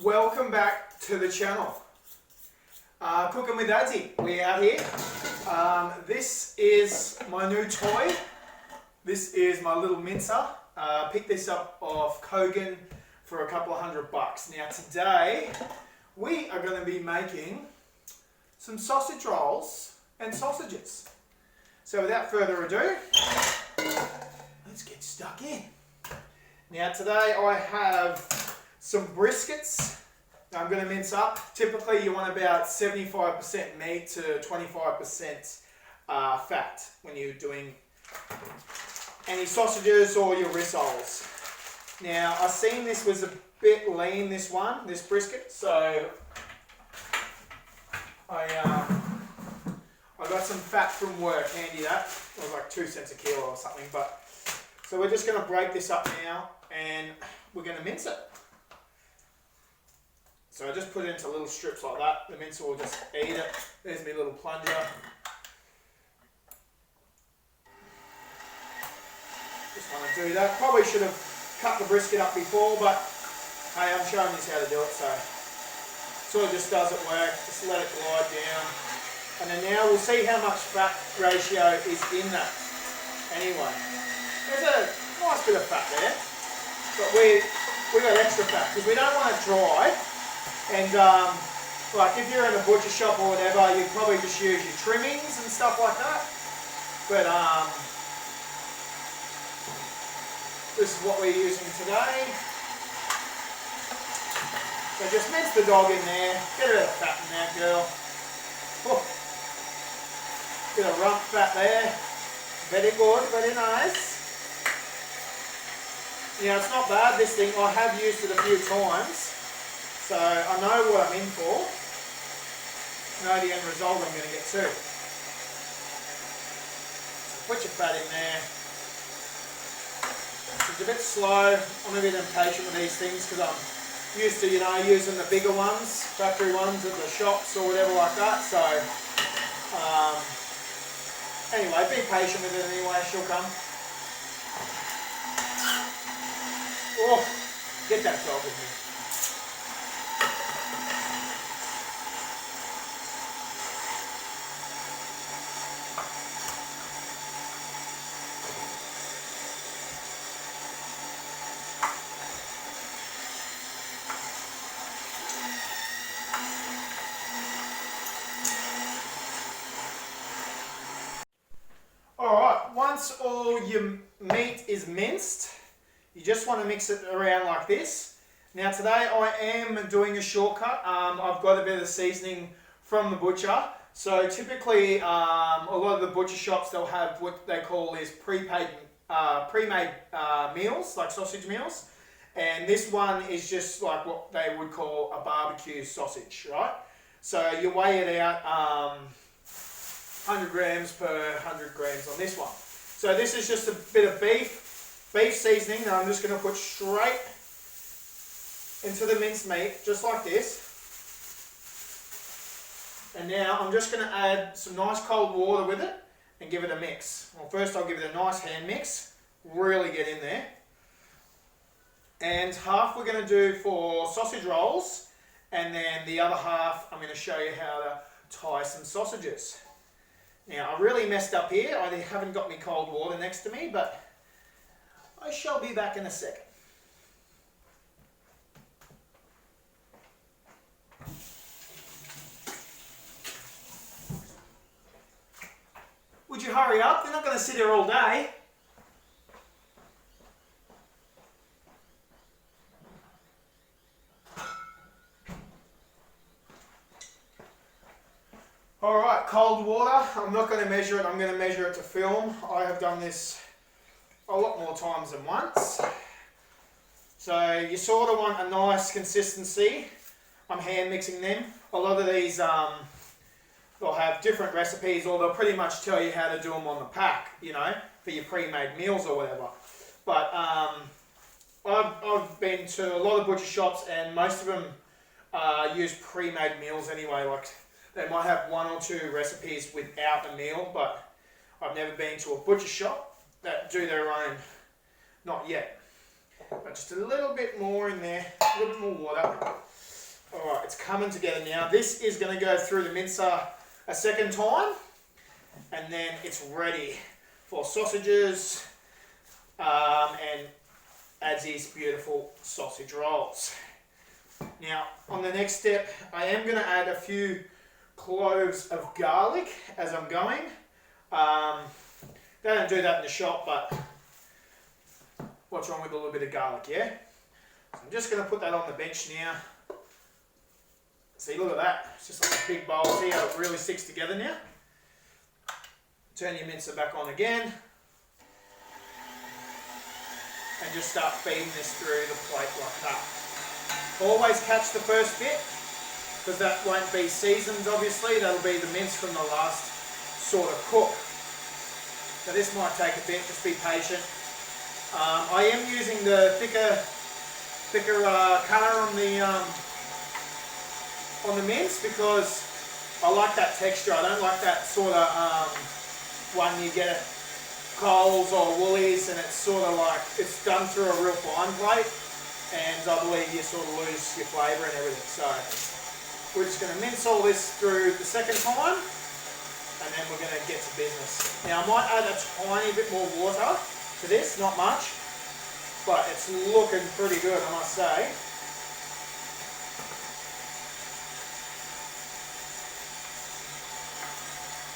Welcome back to the channel. Cooking with Adzey. We're out here. This is my new toy. This is my little mincer. Picked this up off Kogan for a couple of $100. Now today we are going to be making some sausage rolls and sausages. So without further ado, let's get stuck in. Now today I have some briskets I'm going to mince up. Typically you want about 75% meat to 25% fat when you're doing any sausages or your rissoles. Now I've seen this was a bit lean, this brisket, so I got some fat from work, handy that. It was like 2 cents a kilo or something, but so we're just going to break this up now and we're going to mince it. So I just put it into little strips like that. The mincer will just eat it. There's my little plunger. Just want to do that. Probably should have cut the brisket up before, but hey, I'm showing you how to do it, so sort of just does it work. Just let it glide down. And then now we'll see how much fat ratio is in that. Anyway, there's a nice bit of fat there, but we got extra fat because we don't want it dry. And like if you're in a butcher shop or whatever, you'd probably just use your trimmings and stuff like that. But this is what we're using today. So just mince the dog in there, get a bit of fat in there, girl. Oh. Bit of rump fat there. Very good, very nice. Yeah, it's not bad, this thing. I have used it a few times. So I know what I'm in for. I know the end result I'm going to get to. So put your fat in there. It's a bit slow. I'm a bit impatient with these things because I'm used to, using the bigger ones, factory ones at the shops or whatever like that. So anyway, be patient with it anyway. She'll come. Oh, get that dog with me. Alright, once all your meat is minced, you just want to mix it around like this. Now today I am doing a shortcut. I've got a bit of seasoning from the butcher. So typically a lot of the butcher shops, they'll have what they call is pre-made meals, like sausage meals. And this one is just like what they would call a barbecue sausage, right? So you weigh it out 100 grams per 100 grams on this one. So this is just a bit of beef seasoning that I'm just going to put straight into the minced meat, just like this. And now I'm just going to add some nice cold water with it and give it a mix. Well, first I'll give it a nice hand mix, really get in there. And half we're going to do for sausage rolls, and then the other half I'm going to show you how to tie some sausages. Now I really messed up here. I haven't got my cold water next to me, but I shall be back in a second. Would you hurry up? They're not going to sit here all day. Alright, cold water. I'm not going to measure it, I'm going to measure it to film. I have done this a lot more times than once. So you sort of want a nice consistency. I'm hand mixing them. A lot of these, they'll have different recipes, or they'll pretty much tell you how to do them on the pack, for your pre-made meals or whatever. But I've been to a lot of butcher shops and most of them use pre-made meals anyway. Like they might have 1 or 2 recipes without a meal, but I've never been to a butcher shop that do their own, not yet. But just a little bit more in there, a little bit more water. Alright, it's coming together now. This is going to go through the mincer a second time, and then it's ready for sausages and Adzey's beautiful sausage rolls. Now, on the next step, I am going to add a few cloves of garlic as I'm going. They don't do that in the shop, but what's wrong with a little bit of garlic, yeah? So I'm just going to put that on the bench now. See, look at that. It's just like a big bowl. See how it really sticks together now? Turn your mincer back on again. And just start feeding this through the plate like that. Always catch the first bit, because that won't be seasoned obviously. That'll be the mince from the last sort of cook. So this might take a bit, just be patient. I am using the thicker cutter on the mince because I like that texture. I don't like that sort of one you get at Coles or Woolies, and it's sort of like it's done through a real fine plate, and I believe you sort of lose your flavour and everything. So we're just going to mince all this through the second time, and then we're going to get to business. Now I might add a tiny bit more water to this, not much, but it's looking pretty good, I must say.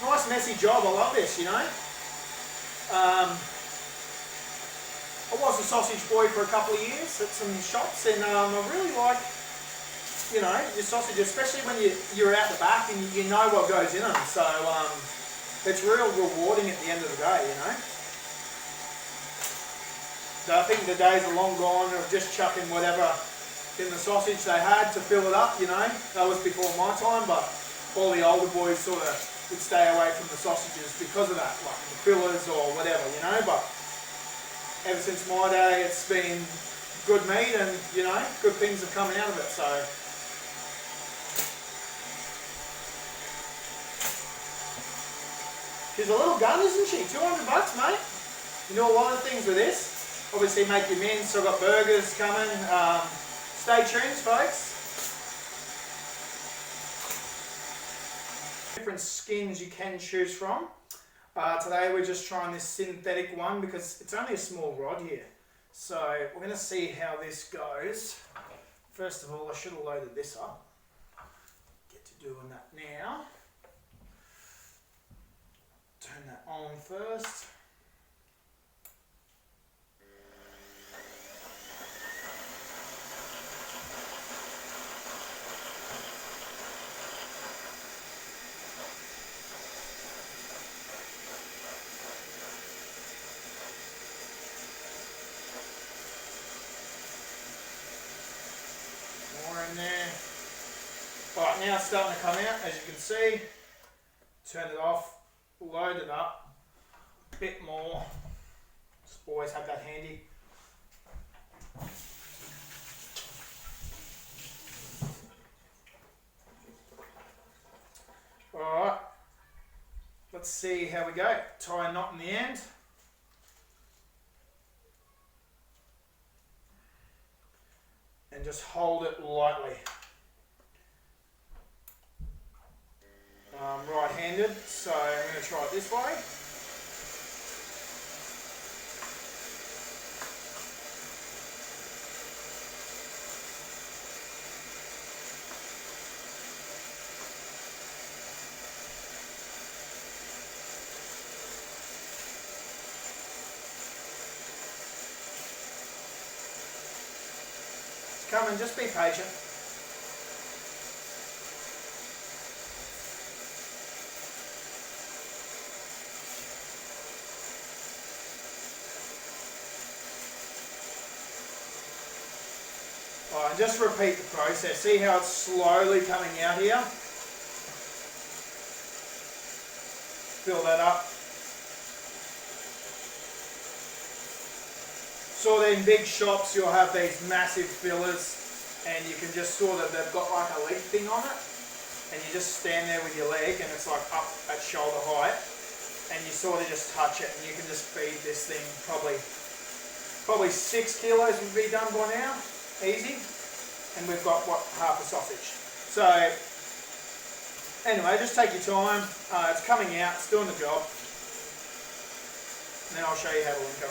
Nice messy job, I love this, you know. I was a sausage boy for a couple of years at some shops, and I really like, you know, your sausage, especially when you're out the back and you know what goes in them. So it's real rewarding at the end of the day, you know. So I think the days are long gone of just chucking whatever in the sausage they had to fill it up, you know. That was before my time, but all the older boys sort of would stay away from the sausages because of that, like the fillers or whatever, you know. But ever since my day, it's been good meat, and you know, good things have come out of it. So she's a little gun, isn't she? $200, mate. You do a lot of things with this. Obviously, make your mince. I've got burgers coming. Stay tuned, folks. Different skins you can choose from. Today we're just trying this synthetic one because it's only a small rod here. So we're going to see how this goes. First of all, I should have loaded this up. Get to doing that now. Turn that on first. In there. Right, now it's starting to come out, as you can see. Turn it off, load it up a bit more. Just always have that handy. Alright, let's see how we go. Tie a knot in the end. And just hold it lightly. I'm right-handed, so I'm going to try it this way. Come and just be patient. Alright, just repeat the process. See how it's slowly coming out here? Fill that up. Sort of in big shops you'll have these massive fillers, and you can just sort of, they've got like a leg thing on it, and you just stand there with your leg and it's like up at shoulder height, and you sort of just touch it, and you can just feed this thing probably Probably 6 kilos would be done by now, easy. And we've got, what, half a sausage. So, anyway, just take your time. It's coming out, it's doing the job. And then I'll show you how to link them.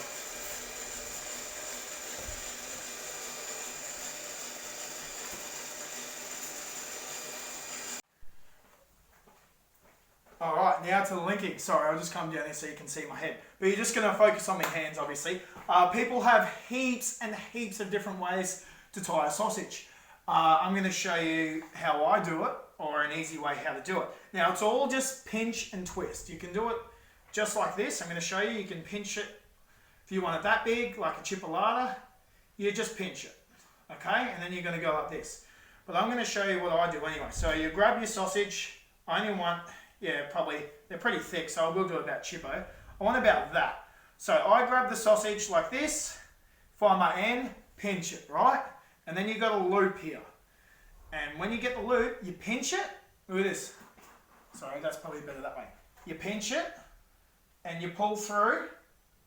Alright, now to the linking. Sorry, I'll just come down here so you can see my head. But you're just going to focus on my hands, obviously. People have heaps and heaps of different ways to tie a sausage. I'm going to show you how I do it, or an easy way how to do it. Now, it's all just pinch and twist. You can do it just like this. I'm going to show you. You can pinch it if you want it that big, like a chipolata. You just pinch it, okay? And then you're going to go like this. But I'm going to show you what I do anyway. So you grab your sausage. I only want... yeah, probably, they're pretty thick, so I will do about chippo. I want about that. So I grab the sausage like this, find my end, pinch it, right? And then you've got a loop here. And when you get the loop, you pinch it. Look at this. Sorry, that's probably better that way. You pinch it, and you pull through,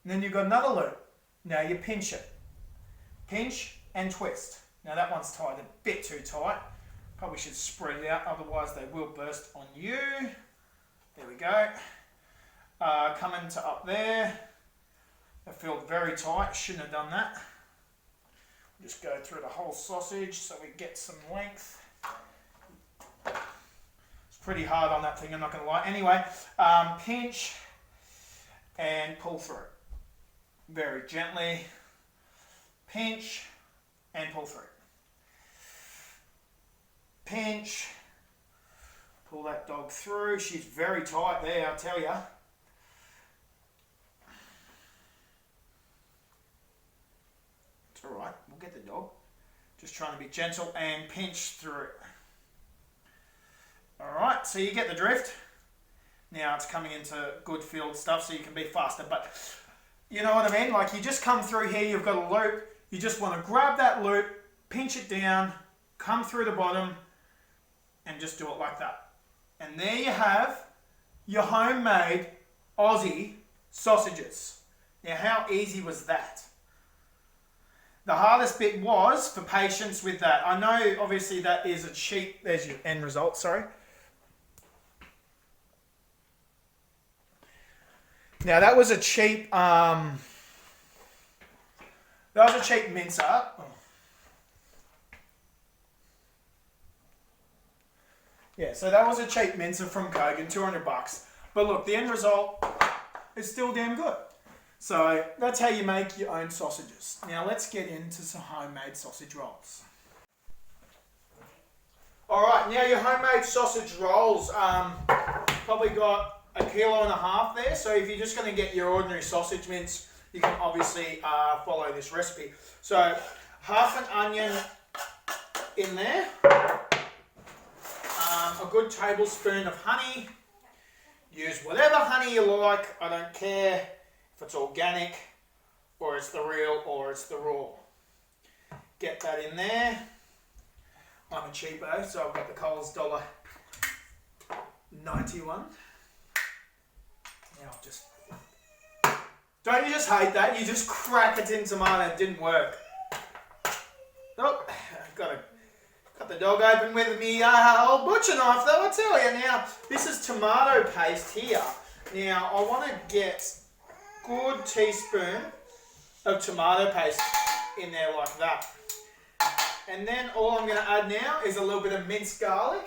and then you've got another loop. Now you pinch it. Pinch and twist. Now that one's tied a bit too tight. Probably should spread it out, otherwise they will burst on you. There we go. Coming to up there. They feel very tight. Shouldn't have done that. Just go through the whole sausage so we get some length. It's pretty hard on that thing, I'm not going to lie. Anyway, pinch and pull through. Very gently. Pinch and pull through. Pinch. Pull that dog through. She's very tight there, I'll tell you. It's alright, we'll get the dog. Just trying to be gentle and pinch through. Alright, so you get the drift. Now it's coming into good field stuff so you can be faster, but you know what I mean? Like you just come through here, you've got a loop, you just want to grab that loop, pinch it down, come through the bottom, and just do it like that. And there you have your homemade Aussie sausages. Now, how easy was that? The hardest bit was for patience with that. I know, obviously, that is a cheap... there's your end result, sorry. Now, that was a cheap... that was a cheap mincer. Oh. Yeah, so that was a cheap mincer from Kogan, $200. But look, the end result is still damn good. So that's how you make your own sausages. Now let's get into some homemade sausage rolls. Alright, now your homemade sausage rolls, probably got 1.5 kilos there. So if you're just going to get your ordinary sausage mince, you can obviously follow this recipe. So half an onion in there. A good tablespoon of honey. Use whatever honey you like. I don't care if it's organic or it's the real or it's the raw. Get that in there. I'm a cheapo, so I've got the Coles $1.91. Now I'll just... don't you just hate that? You just crack it in tomato, it didn't work. Nope, I've got to cut the dog open with me old butcher knife though, I tell you. Now, this is tomato paste here. Now, I want to get a good teaspoon of tomato paste in there like that. And then all I'm going to add now is a little bit of minced garlic.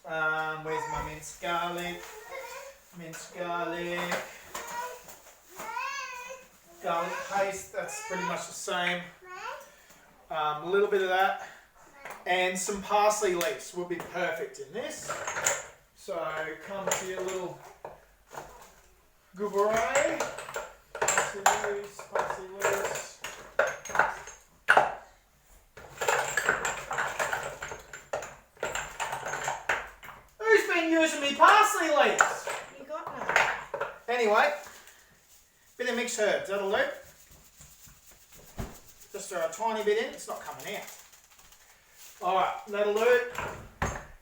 Where's my minced garlic? Minced garlic. Garlic paste, that's pretty much the same. A little bit of that. And some parsley leaves will be perfect in this. So come to your little gouberet. Parsley leaves, parsley leaves. Who's been using me parsley leaves? You got none. Anyway, bit of mixed herbs, that'll do. Just throw a tiny bit in, it's not coming out. Alright, that'll do.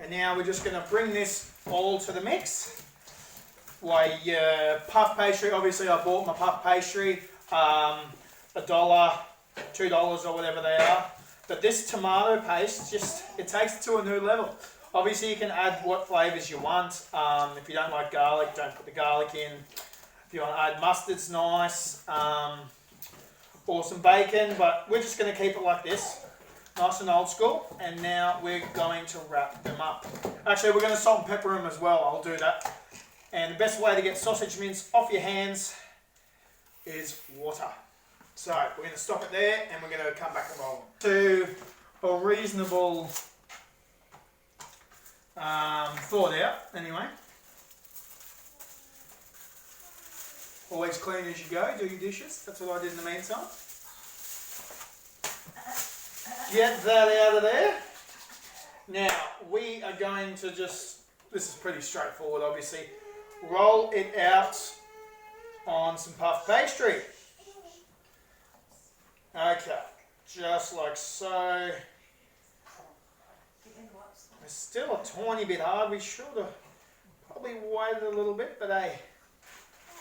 And now we're just going to bring this all to the mix. Like puff pastry, obviously I bought my puff pastry. $1, $2 or whatever they are. But this tomato paste, it takes it to a new level. Obviously you can add what flavours you want. If you don't like garlic, don't put the garlic in. If you want to add mustard's nice. Or some bacon, but we're just going to keep it like this. Nice and old school. And now we're going to wrap them up. Actually, we're going to salt and pepper them as well. I'll do that. And the best way to get sausage mince off your hands is water. So we're going to stop it there and we're going to come back and roll them. To a reasonable thawed out anyway. Always clean as you go, do your dishes. That's what I did in the meantime. Get that out of there. Now we are going to this is pretty straightforward obviously, roll it out on some puff pastry. Okay, just like so. It's still a tiny bit hard. We should have probably waited a little bit, but hey,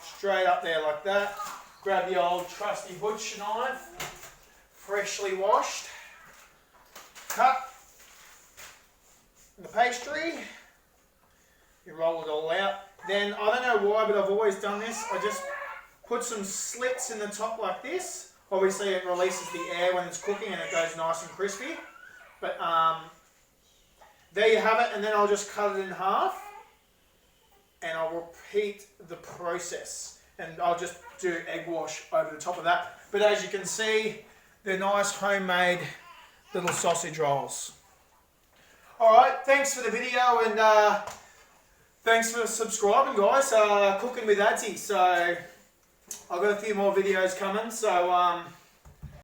straight up there like that. Grab the old trusty butcher knife, freshly washed. Cut the pastry. You roll it all out. Then, I don't know why, but I've always done this. I just put some slits in the top like this. Obviously it releases the air when it's cooking and it goes nice and crispy. But there you have it, and then I'll just cut it in half. And I'll repeat the process. And I'll just do egg wash over the top of that. But as you can see, they're nice homemade little sausage rolls. Alright, thanks for the video and thanks for subscribing guys. Cooking with Adzey. So I've got a few more videos coming. So